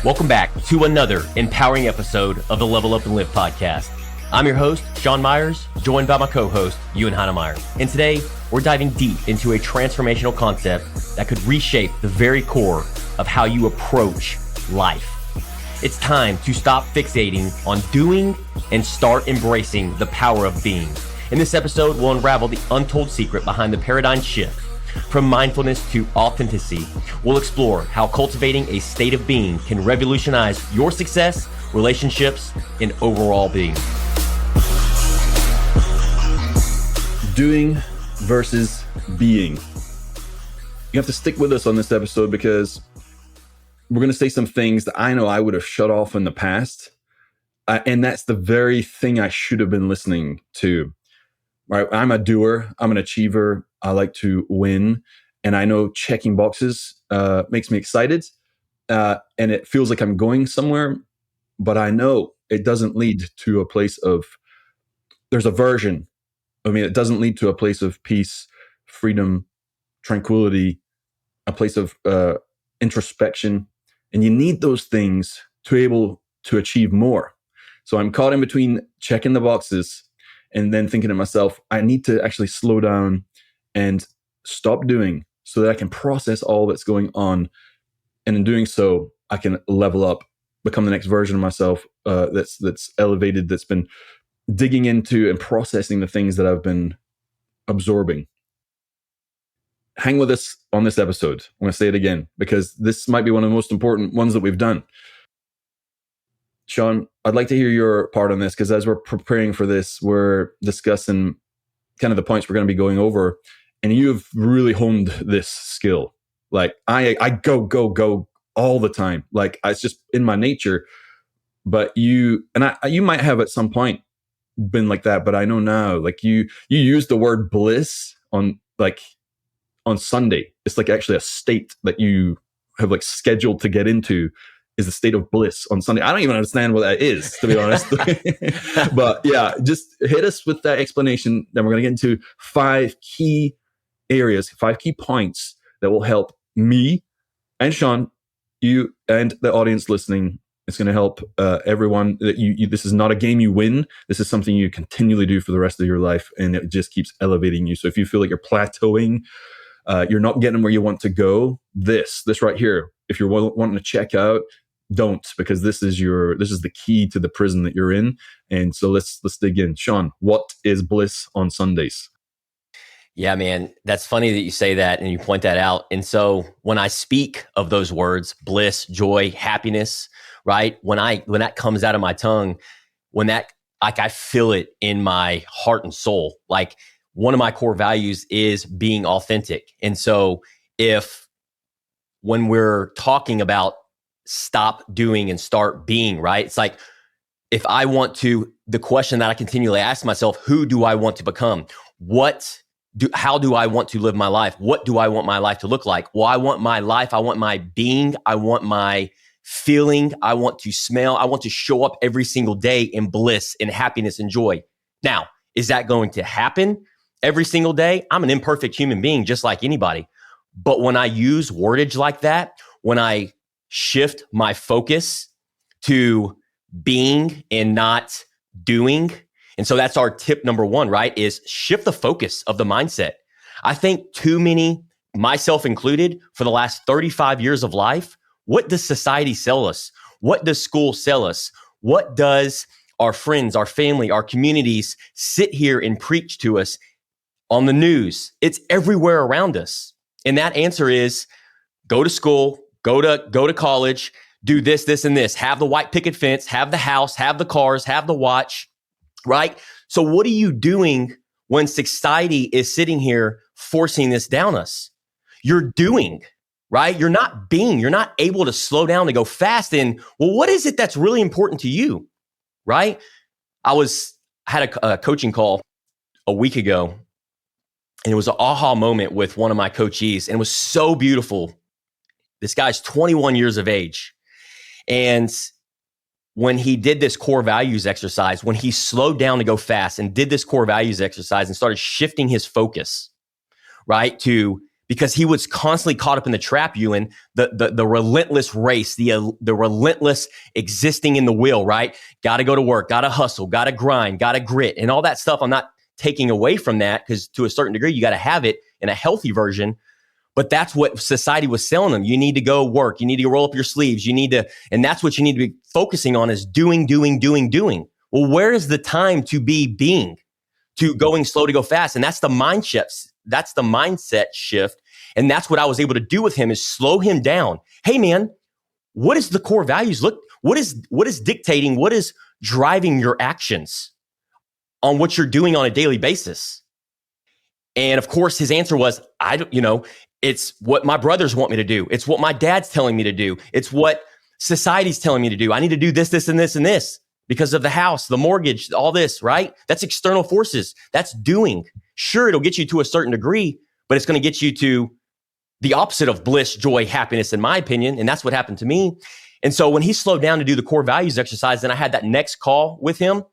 Welcome back to another empowering episode of the Level Up and Live podcast. I'm your host, Sean Myers, joined by my co-host, Ewan Heinemeier. And today, we're diving deep into a transformational concept that could reshape the very core of how you approach life. It's time to stop fixating on doing and start embracing the power of being. In this episode, we'll unravel the untold secret behind the paradigm shift from mindfulness to authenticity. We'll explore how cultivating a state of being can revolutionize your success, relationships, and overall being. Doing versus being. You have to stick with us on this episode because we're going to say some things that I know I would have shut off in the past. And that's the very thing I should have been listening to. Right? I'm a doer. I'm an achiever. I like to win. And I know checking boxes makes me excited. And it feels like I'm going somewhere. But I know it doesn't lead to a place of, there's aversion. I mean, it doesn't lead to a place of peace, freedom, tranquility, a place of introspection. And you need those things to be able to achieve more. So I'm caught in between checking the boxes and then thinking to myself, I need to actually slow down and stop doing so that I can process all that's going on. And in doing so, I can level up, become the next version of myself that's elevated, that's been digging into and processing the things that I've been absorbing. Hang with us on this episode. I'm going to say it again because this might be one of the most important ones that we've done. Sean, I'd like to hear your part on this because as we're preparing for this, we're discussing kind of the points we're going to be going over. And you've really honed this skill. Like I go all the time. Like it's just in my nature. But you might have at some point been like that. But I know now, like you use the word bliss on Sunday. It's like actually a state that you have like scheduled to get into. Is the state of bliss on Sunday. I don't even understand what that is, to be honest. But yeah, just hit us with that explanation. Then we're going to get into 5 key areas, 5 key points that will help me and Sean, you and the audience listening. It's going to help everyone. That you this is not a game you win. This is something you continually do for the rest of your life, and it just keeps elevating you. So if you feel like you're plateauing, you're not getting where you want to go, this right here, if you're wanting to check out, don't, because this is the key to the prison that you're in. And so let's dig in. Sean, what is bliss on Sundays? Yeah, man, that's funny that you say that and you point that out. And so when I speak of those words, bliss, joy, happiness, right? When that comes out of my tongue, I feel it in my heart and soul. Like one of my core values is being authentic. And so when we're talking about stop doing and start being, right? It's like, the question that I continually ask myself, who do I want to become? How do I want to live my life? What do I want my life to look like? Well, I want my life. I want my being. I want my feeling. I want to smell. I want to show up every single day in bliss and happiness and joy. Now, is that going to happen every single day? I'm an imperfect human being, just like anybody. But when I use wordage like that, when I shift my focus to being and not doing. And so that's our tip number 1, right? Is shift the focus of the mindset. I think too many, myself included, for the last 35 years of life, what does society sell us? What does school sell us? What does our friends, our family, our communities sit here and preach to us on the news? It's everywhere around us. And that answer is go to school, go to college, do this, and this, have the white picket fence, have the house, have the cars, have the watch, right? So what are you doing when society is sitting here forcing this down us? You're doing, right? You're not being, you're not able to slow down to go fast. And well, what is it that's really important to you, right? I had a coaching call a week ago, and it was an aha moment with one of my coachees, and it was so beautiful. This guy's 21 years of age. And when he did this core values exercise, when he slowed down to go fast and did this core values exercise and started shifting his focus, right, to because he was constantly caught up in the trap, Ewan, the relentless race, the relentless existing in the wheel, right? Got to go to work, got to hustle, got to grind, got to grit, and all that stuff. I'm not taking away from that, because to a certain degree, you got to have it in a healthy version. But that's what society was selling them. You need to go work. You need to roll up your sleeves. You need to, and that's what you need to be focusing on, is doing, doing, doing, doing. Well, where is the time to be being, to going slow to go fast? And that's the mind shift. That's the mindset shift. And that's what I was able to do with him, is slow him down. Hey man, what is the core values? Look, what is dictating, what is driving your actions on what you're doing on a daily basis? And of course, his answer was, it's what my brothers want me to do. It's what my dad's telling me to do. It's what society's telling me to do. I need to do this, this, and this, and this because of the house, the mortgage, all this, right? That's external forces. That's doing. Sure, it'll get you to a certain degree, but it's going to get you to the opposite of bliss, joy, happiness, in my opinion. And that's what happened to me. And so when he slowed down to do the core values exercise, and I had that next call with him,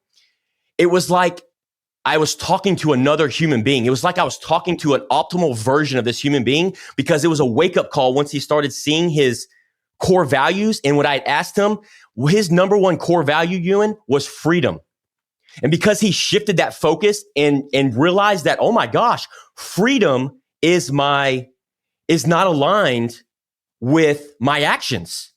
it was like I was talking to another human being. It was like I was talking to an optimal version of this human being, because it was a wake-up call once he started seeing his core values. And what I had asked him, his number one core value, Ewan, was freedom. And because he shifted that focus and realized that, oh my gosh, freedom is not aligned with my actions.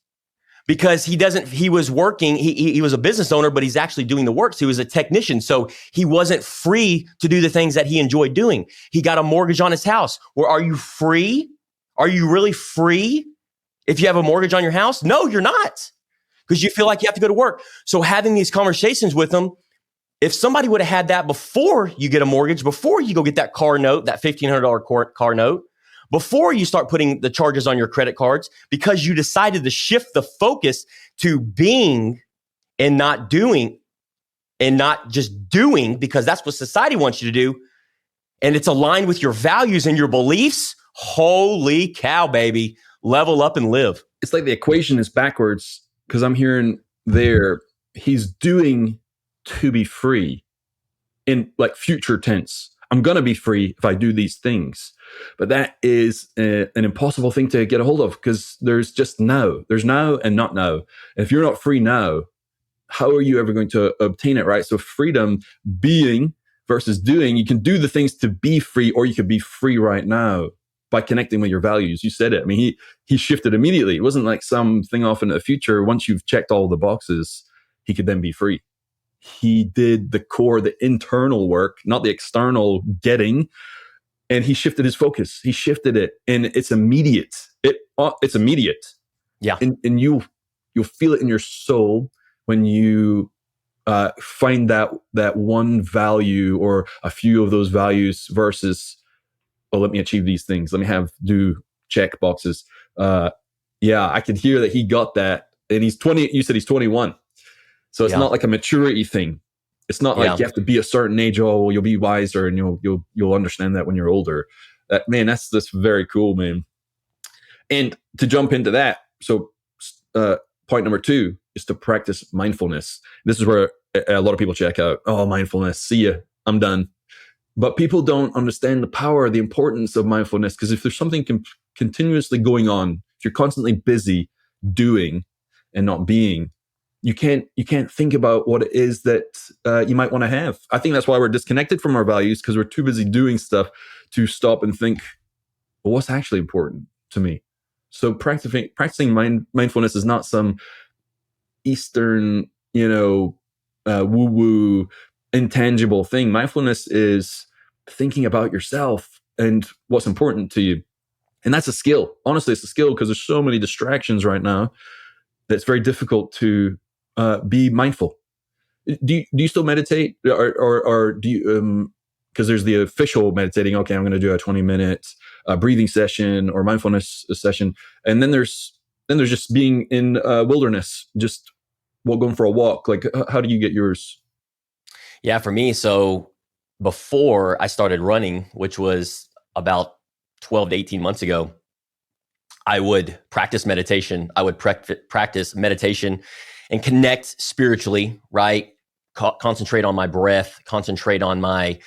Because he was working, he was a business owner, but he's actually doing the work. So he was a technician. So he wasn't free to do the things that he enjoyed doing. He got a mortgage on his house. Well, are you free? Are you really free if you have a mortgage on your house? No, you're not, because you feel like you have to go to work. So having these conversations with him, if somebody would have had that before you get a mortgage, before you go get that car note, that $1,500 car note, before you start putting the charges on your credit cards, because you decided to shift the focus to being and not doing, and not just doing because that's what society wants you to do, and it's aligned with your values and your beliefs, holy cow, baby, level up and live. It's like the equation is backwards, because I'm hearing there, he's doing to be free in like future tense. I'm going to be free if I do these things. But that is an impossible thing to get a hold of, because there's just now. There's now and not now. And if you're not free now, how are you ever going to obtain it, right? So freedom, being versus doing, you can do the things to be free, or you could be free right now by connecting with your values. You said it. I mean, he shifted immediately. It wasn't like something off into the future. Once you've checked all the boxes, he could then be free. He did the core, the internal work, not the external getting. And he shifted his focus. He shifted it, and it's immediate. It's immediate. Yeah. And you'll feel it in your soul when you find that one value or a few of those values versus, oh, let me achieve these things. Let me do check boxes. Yeah, I could hear that he got that. And he's 20. You said he's 21. So it's not like a maturity thing. It's not like you have to be a certain age. Oh, you'll be wiser and you'll understand that when you're older. That's very cool, man. And to jump into that, so point number 2 is to practice mindfulness. This is where a lot of people check out. Oh, mindfulness. See ya. I'm done. But people don't understand the power, the importance of mindfulness. Because if there's something continuously going on, if you're constantly busy doing and not being, you can't think about what it is that you might want to have. I think that's why we're disconnected from our values, because we're too busy doing stuff to stop and think, well, what's actually important to me? So practicing mindfulness is not some Eastern, woo-woo, intangible thing. Mindfulness is thinking about yourself and what's important to you. And that's a skill. Honestly, it's a skill, because there's so many distractions right now that it's very difficult to be mindful. Do you still meditate, or do you? Because there's the official meditating. Okay, I'm going to do a 20-minute breathing session or mindfulness session, and then there's just being in wilderness, just going for a walk. Like, how do you get yours? Yeah, for me, so before I started running, which was about 12 to 18 months ago, I would practice meditation. I would practice meditation and connect spiritually, right? Concentrate on my breath, concentrate on my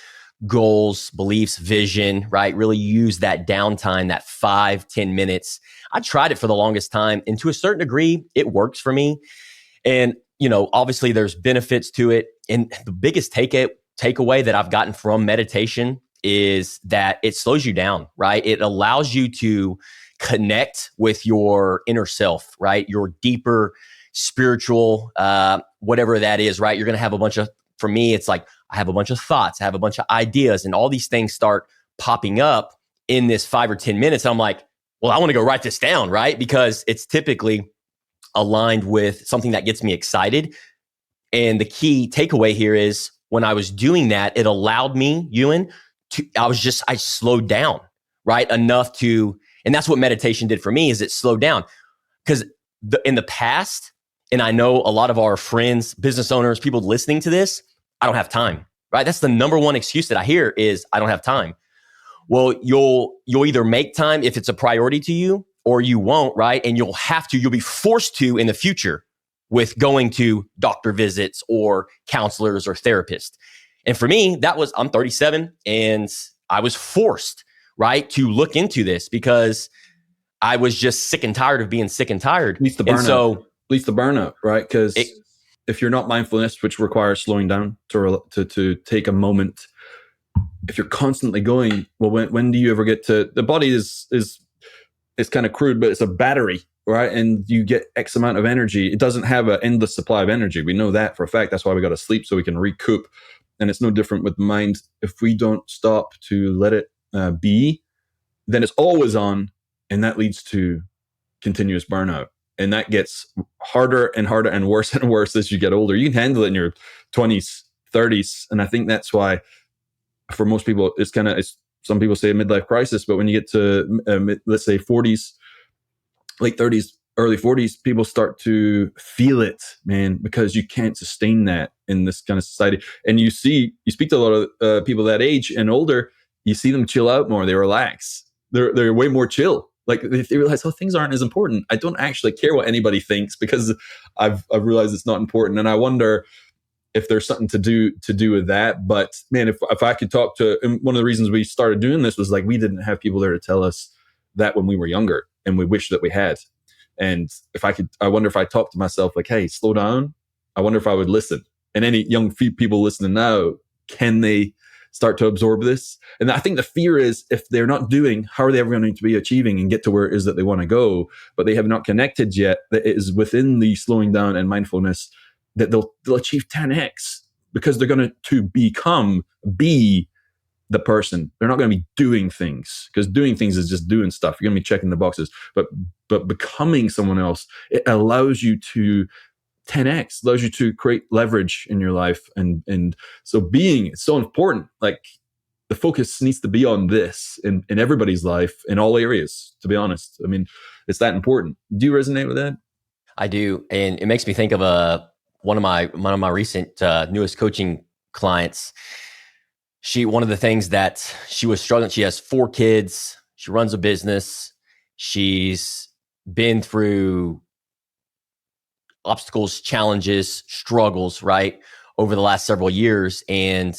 goals, beliefs, vision, right? Really use that downtime, that 5-10 minutes. I tried it for the longest time, and to a certain degree, it works for me. And, obviously there's benefits to it. And the biggest takeaway that I've gotten from meditation is that it slows you down, right? It allows you to connect with your inner self, right? Your deeper spiritual, whatever that is, right? You're going to have for me, it's like, I have a bunch of thoughts, I have a bunch of ideas, and all these things start popping up in this 5 or 10 minutes. And I'm like, well, I want to go write this down, right? Because it's typically aligned with something that gets me excited. And the key takeaway here is when I was doing that, it allowed me, Ewan, I slowed down, right? Enough and that's what meditation did for me, is it slowed down. Because in the past, and I know a lot of our friends, business owners, people listening to this, I don't have time, right? That's the number one excuse that I hear is I don't have time. Well, you'll either make time if it's a priority to you, or you won't, right? And you'll be forced to in the future with going to doctor visits or counselors or therapists. And for me, I'm 37 and I was forced, right, to look into this because I was just sick and tired of being sick and tired. At least the burnout, right? Because if you're not mindfulness, which requires slowing down to take a moment, if you're constantly going, well, when do you ever get to, the body is kind of crude, but it's a battery, right? And you get X amount of energy. It doesn't have an endless supply of energy. We know that for a fact. That's why we got to sleep, so we can recoup. And it's no different with the mind. If we don't stop to let it be, then it's always on. And that leads to continuous burnout. And that gets harder and harder and worse as you get older. You can handle it in your 20s, 30s. And I think that's why for most people, it's some people say a midlife crisis, but when you get to, let's say 40s, late 30s, early 40s, people start to feel it, man, because you can't sustain that in this kind of society. And you speak to a lot of people that age and older, you see them chill out more. They relax. They're way more chill. Like they realize, oh, things aren't as important. I don't actually care what anybody thinks because I've realized it's not important. And I wonder if there's something to do with that. But man, if I could talk to, and one of the reasons we started doing this was like, we didn't have people there to tell us that when we were younger, and we wish that we had. And I wonder if I talked to myself like, hey, slow down. I wonder if I would listen. And any young people listening now, can they start to absorb this? And I think the fear is if they're not doing, how are they ever going to be achieving and get to where it is that they want to go? But they have not connected yet that it is within the slowing down and mindfulness that they'll achieve 10x, because they're going to be the person. They're not going to be doing things, because doing things is just doing stuff. You're going to be checking the boxes, but becoming someone else, it allows you to 10x, allows you to create leverage in your life. And so being, it's so important. Like the focus needs to be on this in everybody's life, in all areas, to be honest. I mean, it's that important. Do you resonate with that? I do. And it makes me think of one of my recent newest coaching clients. One of the things that she was struggling, she has 4 kids. She runs a business. She's been through obstacles, challenges, struggles, right, over the last several years. And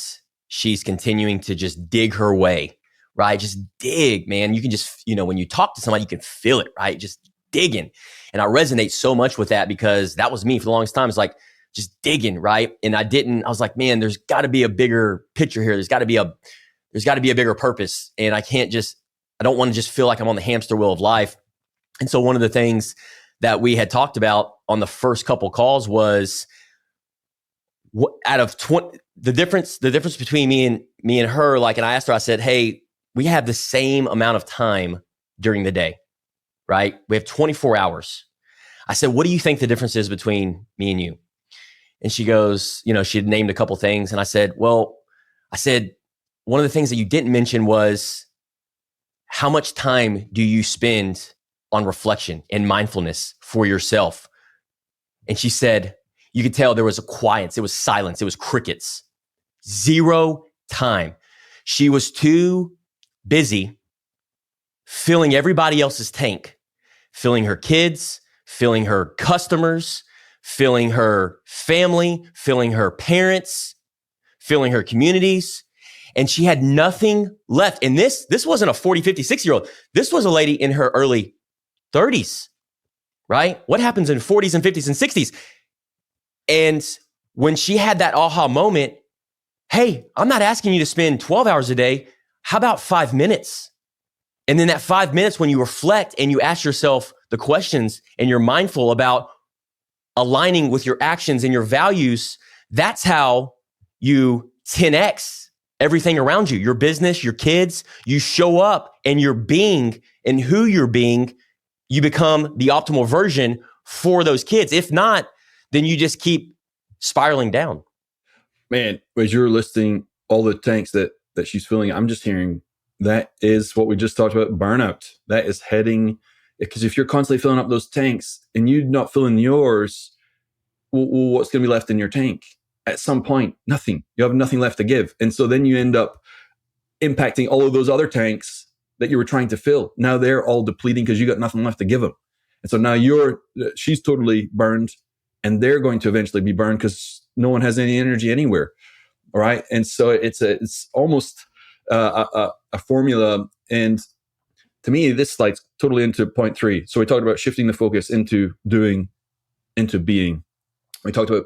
she's continuing to just dig her way, right? Just dig, man. You can just, when you talk to somebody, you can feel it, right? Just digging. And I resonate so much with that, because that was me for the longest time. It's like, just digging, right? And I was like, man, there's got to be a bigger picture here. There's got to be a bigger purpose. And I don't want to just feel like I'm on the hamster wheel of life. And so one of the things that we had talked about on the first couple calls was the difference between me and her, like, and I asked her, I said, hey, we have the same amount of time during the day, right? We have 24 hours. I said, what do you think the difference is between me and you? And she goes, she had named a couple things. And I said, one of the things that you didn't mention was, how much time do you spend on reflection and mindfulness for yourself? And she said, you could tell there was a quiet, it was silence, it was crickets, 0 time. She was too busy filling everybody else's tank, filling her kids, filling her customers, filling her family, filling her parents, filling her communities. and she had nothing left. And this wasn't a 40, 50, 60-year-old. This was a lady in her early 30s, right? What happens in 40s and 50s and 60s? And when she had that aha moment, hey, I'm not asking you to spend 12 hours a day. How about 5 minutes? And then that 5 minutes, when you reflect and you ask yourself the questions and you're mindful about aligning with your actions and your values, that's how you 10x everything around you, your business, your kids. You show up and you're being, and who you're being, you become the optimal version for those kids. If not, then you just keep spiraling down. Man, as you're listing all the tanks that she's filling, I'm just hearing that is what we just talked about, burnout. That is heading, because if you're constantly filling up those tanks and you're not filling yours, well, what's going to be left in your tank? At some point, nothing. You have nothing left to give. And so then you end up impacting all of those other tanks that you were trying to fill. Now they're all depleting because you got nothing left to give them. And so now she's totally burned, and they're going to eventually be burned because no one has any energy anywhere. All right. And so it's almost a formula. And to me, this slides totally into point 3. So we talked about shifting the focus into doing, into being. We talked about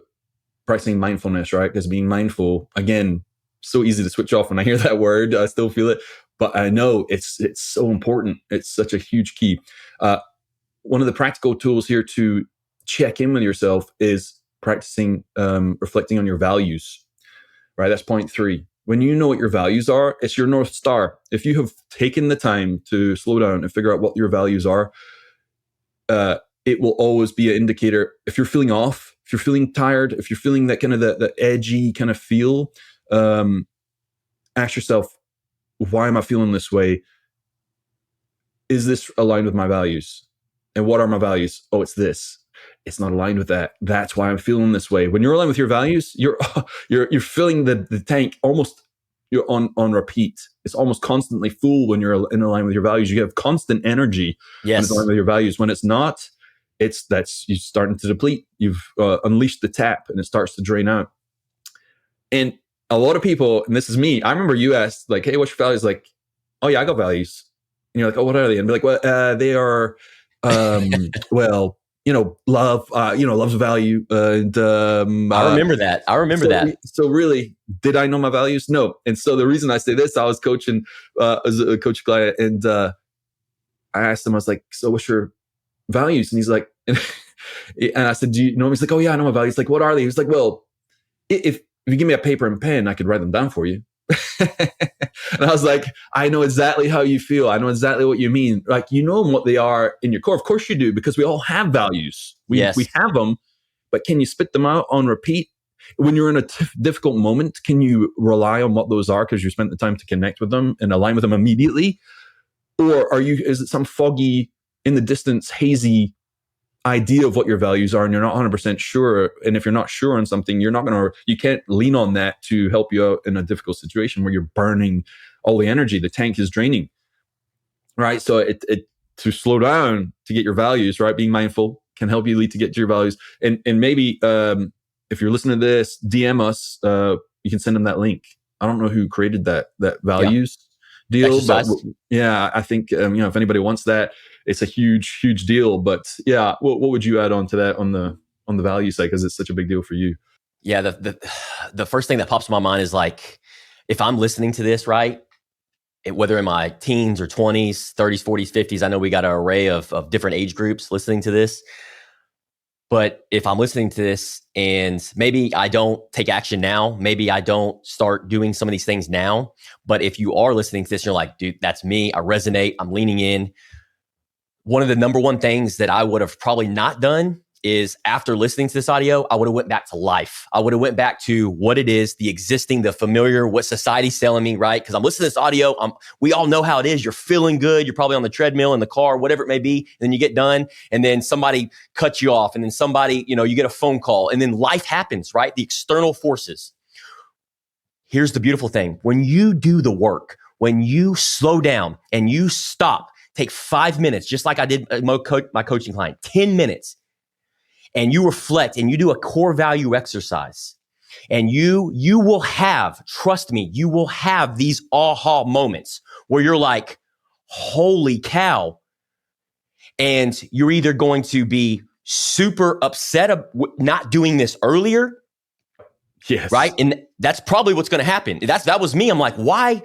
practicing mindfulness, right? Because being mindful, again, so easy to switch off when I hear that word. I still feel it, but I know it's so important. It's such a huge key. One of the practical tools here to check in with yourself is practicing reflecting on your values, right? That's point 3. When you know what your values are, it's your North Star. If you have taken the time to slow down and figure out what your values are, it will always be an indicator. If you're feeling off, if you're feeling tired, if you're feeling that kind of the edgy kind of feel, ask yourself, why am I feeling this way? Is this aligned with my values? And what are my values? Oh, it's this. It's not aligned with that. That's why I'm feeling this way. When you're aligned with your values, you're filling the tank almost, you're on repeat. It's almost constantly full when you're in alignment with your values. You have constant energy when it's aligned with your values. When it's not, that's you starting to deplete. You've unleashed the tap and it starts to drain out. And a lot of people, and this is me, I remember you asked, like, hey, what's your values? Like, oh yeah, I got values. And you're like, oh, what are they? And be like, well, they are, well, love, love's a value. And I remember that. that. So really, did I know my values? No. And so the reason I say this, I was coaching as a coach client, and I asked him, I was like, so what's your values? And he's like, and I said, do you know him? He's like, oh yeah, I know my values. Like, what are they? He's like, well, if you give me a paper and pen, I could write them down for you. And I was like, I know exactly how you feel. I know exactly what you mean. Like, you know what they are in your core. Of course you do, because we all have values. We have them, but can you spit them out on repeat? When you're in a difficult moment, can you rely on what those are because you spent the time to connect with them and align with them immediately? Or is it some foggy, in the distance, hazy idea of what your values are, and you're not 100% sure? And if you're not sure on something, you can't lean on that to help you out in a difficult situation where you're burning all the energy. The tank is draining, right? So to slow down to get your values, right? Being mindful can help you lead to get to your values. And maybe if you're listening to this, DM us. You can send them that link. I don't know who created that values deal, exercise. But yeah, I think if anybody wants that, it's a huge, huge deal. But yeah, what would you add on to that on the value side, because it's such a big deal for you? Yeah, the first thing that pops in my mind is, like, if I'm listening to this, right, whether in my teens or 20s, 30s, 40s, 50s, I know we got an array of different age groups listening to this. But if I'm listening to this and maybe I don't take action now, maybe I don't start doing some of these things now, but if you are listening to this and you're like, dude, that's me, I resonate, I'm leaning in. One of the number one things that I would have probably not done is, after listening to this audio, I would have went back to life. I would have went back to what it is, the existing, the familiar, what society's selling me, right? Because I'm listening to this audio. We all know how it is. You're feeling good. You're probably on the treadmill, in the car, whatever it may be. And then you get done, and then somebody cuts you off, and then somebody, you get a phone call, and then life happens, right? The external forces. Here's the beautiful thing. When you do the work, when you slow down and you stop, take 5 minutes, just like I did my coaching client, 10 minutes, and you reflect and you do a core value exercise, And you will have, trust me, you will have these aha moments where you're like, holy cow. And you're either going to be super upset of not doing this earlier. Yes. Right. And that's probably what's going to happen. That was me. I'm like, why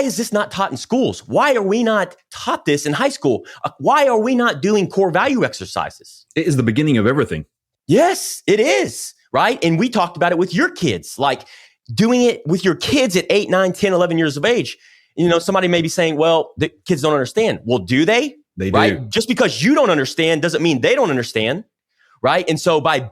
is this not taught in schools? Why are we not taught this in high school? Why are we not doing core value exercises? It is the beginning of everything. Yes, it is. Right. And we talked about it with your kids, like doing it with your kids at 8, 9, 10, 11 years of age. You know, somebody may be saying, well, the kids don't understand. Well, do they? They do. Right? Just because you don't understand doesn't mean they don't understand. Right. And so by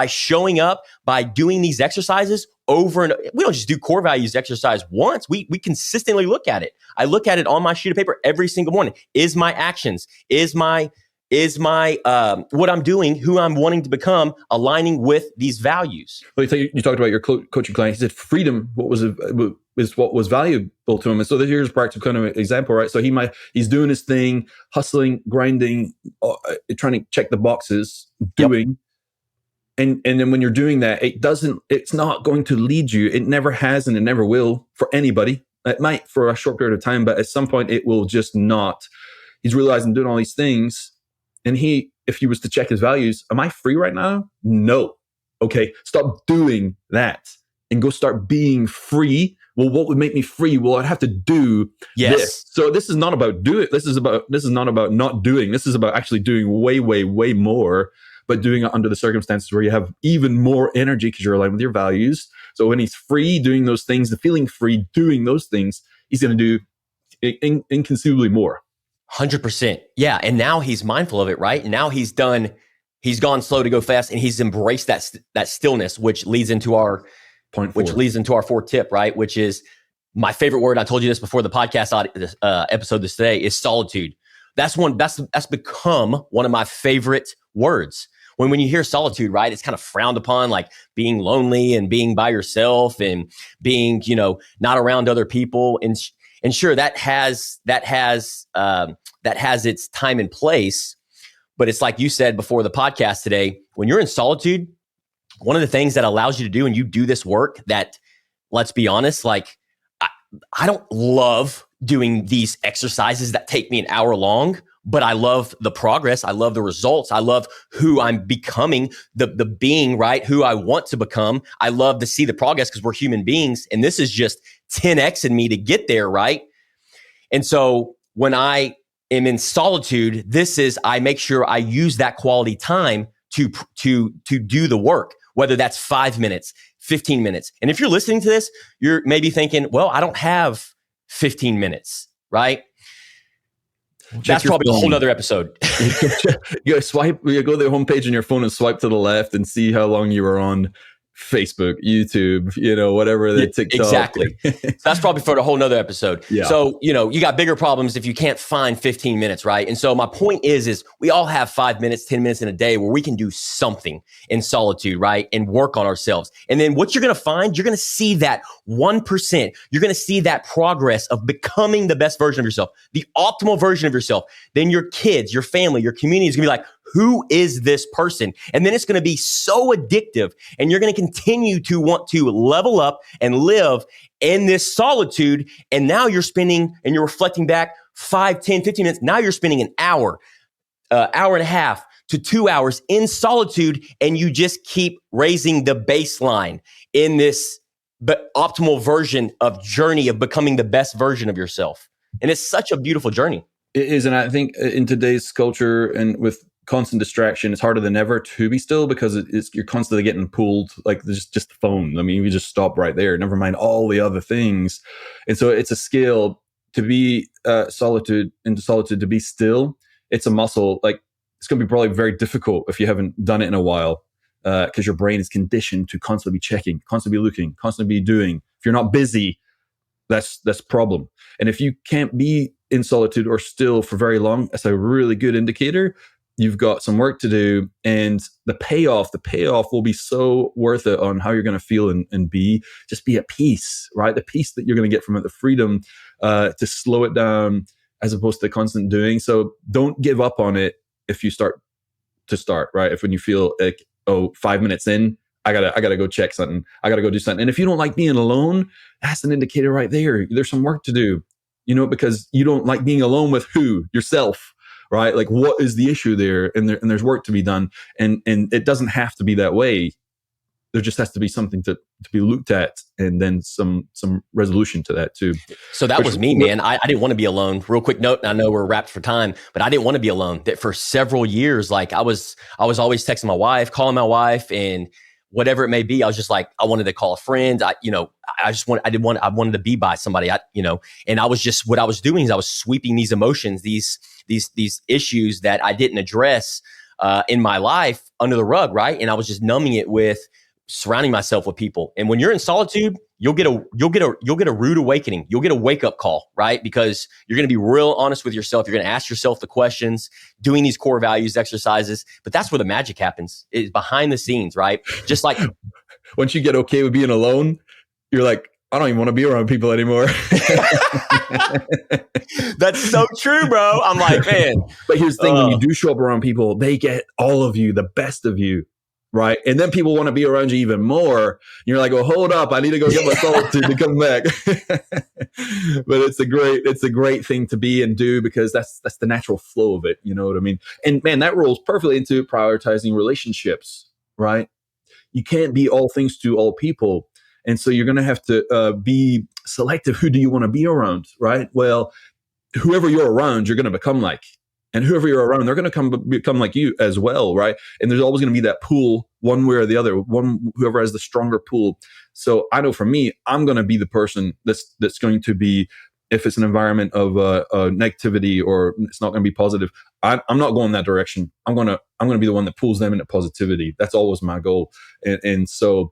showing up, by doing these exercises over and we don't just do core values exercise once. We consistently look at it. I look at it on my sheet of paper every single morning. Is my actions, is my what I'm doing, who I'm wanting to become, aligning with these values? Well, you talked about your coaching client. He said freedom. What was valuable to him, and so here's a practical kind of example, right? So he's doing his thing, hustling, grinding, trying to check the boxes, doing. Yep. And then when you're doing that, it's not going to lead you. It never has, and it never will for anybody. It might for a short period of time, but at some point it will just not. He's realizing doing all these things. And if he was to check his values, am I free right now? No. Okay, stop doing that and go start being free. Well, what would make me free? Well, I'd have to do this. So this is not about do it. This is not about not doing. This is about actually doing way, way, way more, but doing it under the circumstances where you have even more energy because you're aligned with your values. So when he's free doing those things, the feeling free doing those things, he's going to do inconceivably more. 100%. Yeah. And now he's mindful of it, right? And now he's gone slow to go fast, and he's embraced that stillness, which leads into our fourth tip, right? Which is my favorite word. I told you this before the podcast episode today is solitude. That's become one of my favorite words. When you hear solitude, right, it's kind of frowned upon, like being lonely and being by yourself and being, not around other people. And sure, that has its time and place, but it's like you said before the podcast today, when you're in solitude, one of the things that allows you to do, and you do this work that, let's be honest, like I don't love doing these exercises that take me an hour long, but I love the progress. I love the results. I love who I'm becoming, the being, right? Who I want to become. I love to see the progress because we're human beings. And this is just 10x in me to get there, right? And so when I am in solitude, I make sure I use that quality time to do the work, whether that's 5 minutes, 15 minutes. And if you're listening to this, you're maybe thinking, well, I don't have 15 minutes, right? That's probably a whole nother episode. You go to the homepage on your phone and swipe to the left and see how long you were on Facebook, YouTube, whatever the TikTok. Exactly. That's probably for a whole nother episode. Yeah. So, you got bigger problems if you can't find 15 minutes, right? And so my point is we all have 5 minutes, 10 minutes in a day where we can do something in solitude, right? And work on ourselves. And then what you're going to find, you're going to see that 1%. You're going to see that progress of becoming the best version of yourself, the optimal version of yourself. Then your kids, your family, your community is going to be like, who is this person? And then it's going to be so addictive, and you're going to continue to want to level up and live in this solitude. And now you're you're reflecting back 5, 10, 15 minutes. Now you're spending an hour and a half to 2 hours in solitude, and you just keep raising the baseline in this optimal version of journey of becoming the best version of yourself. And it's such a beautiful journey. It is. And I think in today's culture and with constant distraction, it's harder than ever to be still because you're constantly getting pulled, like there's just the phone. I mean, you just stop right there, never mind all the other things. And so it's a skill to be solitude, to be still. It's a muscle. Like it's going to be probably very difficult if you haven't done it in a while because your brain is conditioned to constantly be checking, constantly be looking, constantly be doing. If you're not busy, that's a problem. And if you can't be in solitude or still for very long, that's a really good indicator you've got some work to do, and the payoff will be so worth it on how you're going to feel and be at peace, right? The peace that you're going to get from it, the freedom to slow it down as opposed to constant doing. So don't give up on it if you start, right? If when you feel like, 5 minutes in, I gotta go check something. I gotta go do something. And if you don't like being alone, that's an indicator right there. There's some work to do, because you don't like being alone with who? Yourself, right? Like, what is the issue there? And there's work to be done. And it doesn't have to be that way. There just has to be something to be looked at, and then some resolution to that too. So that was me, man. I didn't want to be alone. Real quick note, and I know we're wrapped for time, but I didn't want to be alone. That for several years, like I was always texting my wife, calling my wife, and whatever it may be. I was just like, I wanted to call a friend. I wanted to be by somebody. And I was just, what I was doing is I was sweeping these emotions, these issues that I didn't address in my life under the rug, right? And I was just numbing it with surrounding myself with people. And when you're in solitude, you'll get a rude awakening. You'll get a wake up call, right? Because you're going to be real honest with yourself. You're going to ask yourself the questions, doing these core values exercises. But that's where the magic happens, is behind the scenes, right? Just like once you get okay with being alone, you're like, I don't even want to be around people anymore. That's so true, bro. I'm like, man. But here's the thing, when you do show up around people, they get all of you, the best of you. Right. And then people want to be around you even more. You're like, well, hold up. I need to go get my solitude to come back. But it's a great thing to be and do, because that's the natural flow of it. You know what I mean? And man, that rolls perfectly into prioritizing relationships, right? You can't be all things to all people. And so you're going to have to be selective. Who do you want to be around? Right. Well, whoever you're around, you're going to become like. And whoever you're around, they're going to become like you as well, right? And there's always going to be that pool, one way or the other. Whoever has the stronger pool. So I know for me, I'm going to be the person that's going to be, if it's an environment of negativity or it's not going to be positive, I'm not going that direction. I'm going to be the one that pulls them into positivity. That's always my goal. And so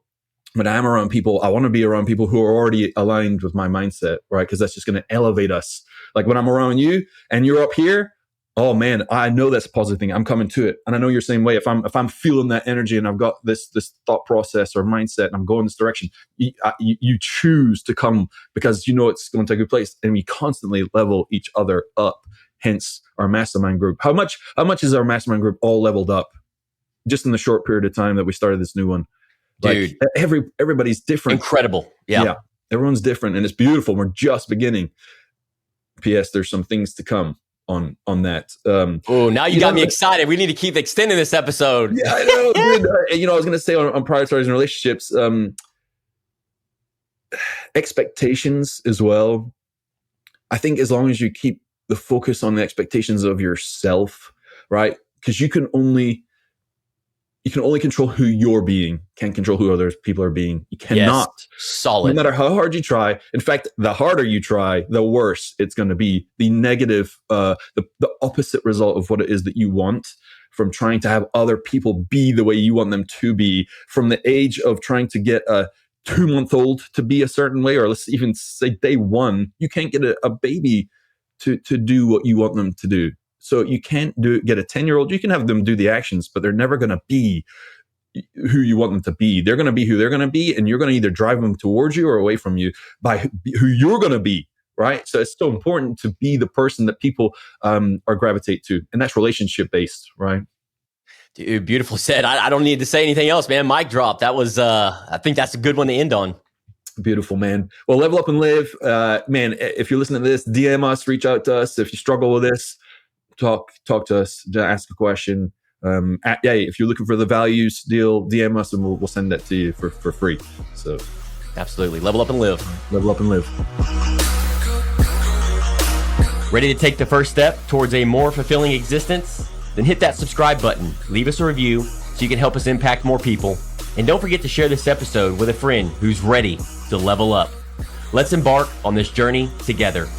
when I'm around people, I want to be around people who are already aligned with my mindset, right? Because that's just going to elevate us. Like when I'm around you and you're up here, oh man, I know that's a positive thing. I'm coming to it. And I know you're the same way. If I'm feeling that energy and I've got this thought process or mindset and I'm going this direction, you choose to come because you know it's going to take a good place. And we constantly level each other up. Hence our mastermind group. How much is our mastermind group all leveled up just in the short period of time that we started this new one? Dude, like everybody's different. Incredible. Yeah. Everyone's different and it's beautiful. We're just beginning. P.S. There's some things to come on that. Oh, now you got me excited. We need to keep extending this episode. Yeah, I know. Dude, I was going to say on prioritizing relationships, expectations as well. I think as long as you keep the focus on the expectations of yourself, right? Because you can only control who you're being, can't control who other people are being. You cannot. Yes, solid. No matter how hard you try. In fact, the harder you try, the worse it's going to be. The negative, the opposite result of what it is that you want from trying to have other people be the way you want them to be, from the age of trying to get a 2-month-old to be a certain way, or let's even say day one, you can't get a baby to do what you want them to do. So you can't get a 10-year-old. You can have them do the actions, but they're never going to be who you want them to be. They're going to be who they're going to be, and you're going to either drive them towards you or away from you by who you're going to be, right? So it's so important to be the person that people are gravitate to, and that's relationship-based, right? Dude, beautiful said. I don't need to say anything else, man. Mic drop. That was, I think that's a good one to end on. Beautiful, man. Well, level up and live. Man, if you're listening to this, DM us, reach out to us. If you struggle with this, talk to us, ask a question. If you're looking for the values deal, DM us and we'll send that to you for free. So absolutely. Level up and live. Level up and live. Ready to take the first step towards a more fulfilling existence? Then hit that subscribe button, leave us a review so you can help us impact more people. And don't forget to share this episode with a friend who's ready to level up. Let's embark on this journey together.